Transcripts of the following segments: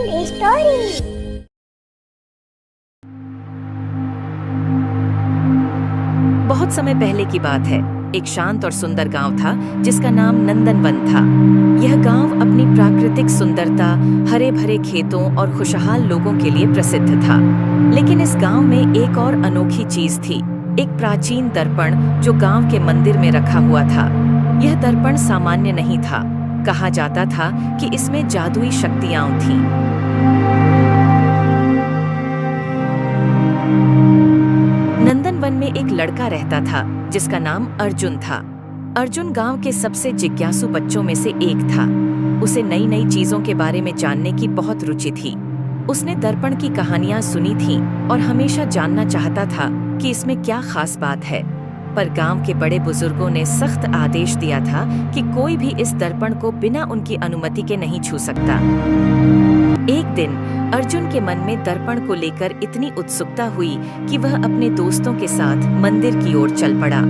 And story. बहुत समय पहले की बात है। एक शांत और सुंदर गांव था जिसका नाम नंदनवन था। यह गांव अपनी प्राकृतिक सुंदरता, हरे भरे खेतों और खुशहाल लोगों के लिए प्रसिद्ध था। लेकिन इस गांव में एक और अनोखी चीज थी, एक प्राचीन दर्पण जो गांव के मंदिर में रखा हुआ था। यह दर्पण सामान्य नहीं था। कहा जाता था कि इसमें जादुई शक्तियां थीं। नंदनवन में एक लड़का रहता था जिसका नाम अर्जुन था। अर्जुन गांव के सबसे जिज्ञासु बच्चों में से एक था। उसे नई नई चीजों के बारे में जानने की बहुत रुचि थी। उसने दर्पण की कहानियां सुनी थीं और हमेशा जानना चाहता था कि इसमें क्या खास बात है। पर गांव के बड़े बुजुर्गों ने सख्त आदेश दिया था कि कोई भी इस दर्पण को बिना उनकी अनुमति के नहीं छू सकता। एक दिन अर्जुन के मन में दर्पण को लेकर इतनी उत्सुकता हुई कि वह अपने दोस्तों के साथ मंदिर की ओर चल पड़ा।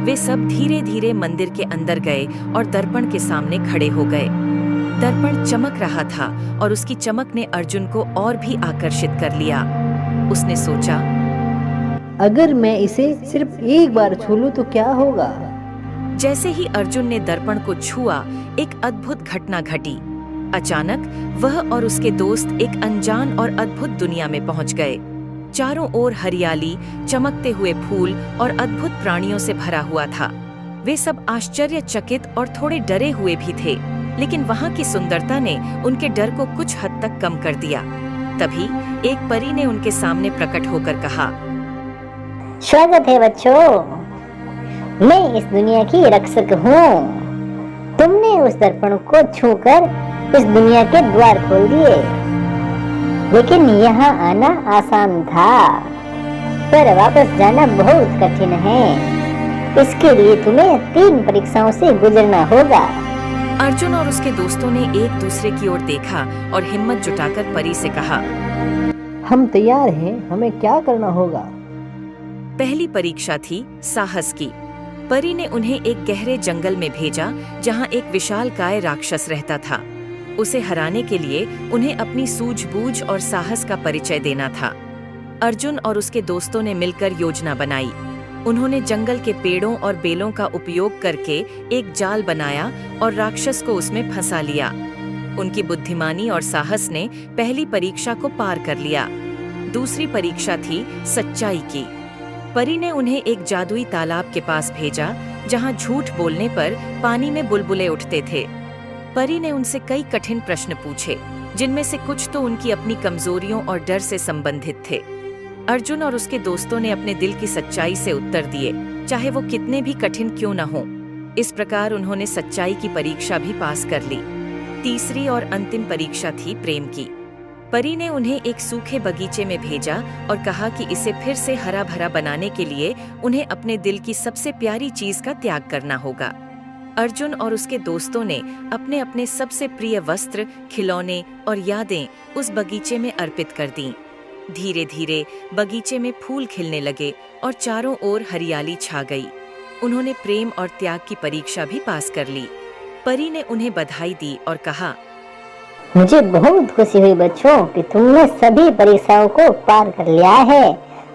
वे सब धीरे धीरे मंदिर के अंदर गए और दर्पण के सामने खड़े हो गए। दर्पण चमक रहा था और उसकी चमक ने अर्जुन को और भी आकर्षित कर लिया। उसने सोचा, अगर मैं इसे सिर्फ एक बार छू लूं तो क्या होगा। जैसे ही अर्जुन ने दर्पण को छुआ, एक अद्भुत घटना घटी। अचानक वह और उसके दोस्त एक अनजान और अद्भुत दुनिया में पहुंच गए। चारों ओर हरियाली, चमकते हुए फूल और अद्भुत प्राणियों से भरा हुआ था। वे सब आश्चर्यचकित और थोड़े डरे हुए भी थे, लेकिन वहां की सुंदरता ने उनके डर को कुछ हद तक कम कर दिया। तभी एक परी ने उनके सामने प्रकट होकर कहा, स्वागत है बच्चों, मैं इस दुनिया की रक्षक हूँ। तुमने उस दर्पण को छूकर इस दुनिया के द्वार खोल दिए, लेकिन यहाँ आना आसान था, पर वापस जाना बहुत कठिन है। इसके लिए तुम्हें 3 परीक्षाओं से गुजरना होगा। अर्जुन और उसके दोस्तों ने एक दूसरे की ओर देखा और हिम्मत जुटाकर परी से कहा, हम तैयार हैं, हमें क्या करना होगा। पहली परीक्षा थी साहस की। परी ने उन्हें एक गहरे जंगल में भेजा जहां एक विशालकाय राक्षस रहता था। उसे हराने के लिए उन्हें अपनी सूझबूझ और साहस का परिचय देना था। अर्जुन और उसके दोस्तों ने मिलकर योजना बनाई। उन्होंने जंगल के पेड़ों और बेलों का उपयोग करके एक जाल बनाया और राक्षस को उसमें फंसा लिया। उनकी बुद्धिमानी और साहस ने पहली परीक्षा को पार कर लिया। दूसरी परीक्षा थी सच्चाई की। परी ने उन्हें एक जादुई तालाब के पास भेजा जहां झूठ बोलने पर पानी में बुलबुले उठते थे। परी ने उनसे कई कठिन प्रश्न पूछे, जिनमें से कुछ तो उनकी अपनी कमजोरियों और डर से संबंधित थे। अर्जुन और उसके दोस्तों ने अपने दिल की सच्चाई से उत्तर दिए, चाहे वो कितने भी कठिन क्यों न हो। इस प्रकार उन्होंने सच्चाई की परीक्षा भी पास कर ली। तीसरी और अंतिम परीक्षा थी प्रेम की। परी ने उन्हें एक सूखे बगीचे में भेजा और कहा कि इसे फिर से हरा भरा बनाने के लिए उन्हें अपने दिल की सबसे प्यारी चीज का त्याग करना होगा। अर्जुन और उसके दोस्तों ने अपने अपने सबसे प्रिय वस्त्र, खिलौने और यादें उस बगीचे में अर्पित कर दीं। धीरे धीरे बगीचे में फूल खिलने लगे और चारों ओर हरियाली छा गई। उन्होंने प्रेम और त्याग की परीक्षा भी पास कर ली। परी ने उन्हें बधाई दी और कहा, मुझे बहुत खुशी हुई बच्चों कि तुमने सभी परीक्षाओं को पार कर लिया है।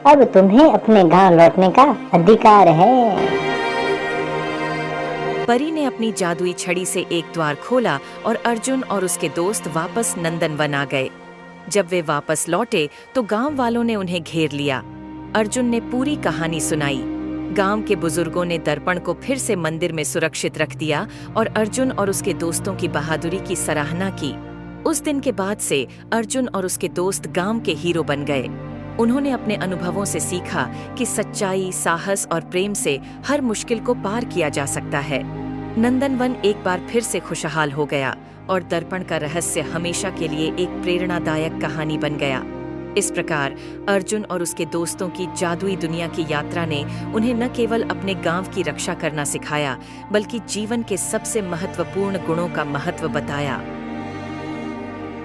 अब तुम्हें अपने गांव लौटने का अधिकार है। परी ने अपनी जादुई छड़ी से एक द्वार खोला और अर्जुन और उसके दोस्त वापस नंदनवन आ गए। जब वे वापस लौटे तो गांव वालों ने उन्हें घेर लिया। अर्जुन ने पूरी कहानी सुनाई। गांव के बुजुर्गों ने दर्पण को फिर से मंदिर में सुरक्षित रख दिया और अर्जुन और उसके दोस्तों की बहादुरी की सराहना की। उस दिन के बाद से अर्जुन और उसके दोस्त गांव के हीरो बन गए। उन्होंने अपने अनुभवों से सीखा कि सच्चाई, साहस और प्रेम से हर मुश्किल को पार किया जा सकता है। नंदनवन एक बार फिर से खुशहाल हो गया और दर्पण का रहस्य हमेशा के लिए एक प्रेरणादायक कहानी बन गया। इस प्रकार अर्जुन और उसके दोस्तों की जादुई दुनिया की यात्रा ने उन्हें न केवल अपने गांव की रक्षा करना सिखाया, बल्कि जीवन के सबसे महत्वपूर्ण गुणों का महत्व बताया।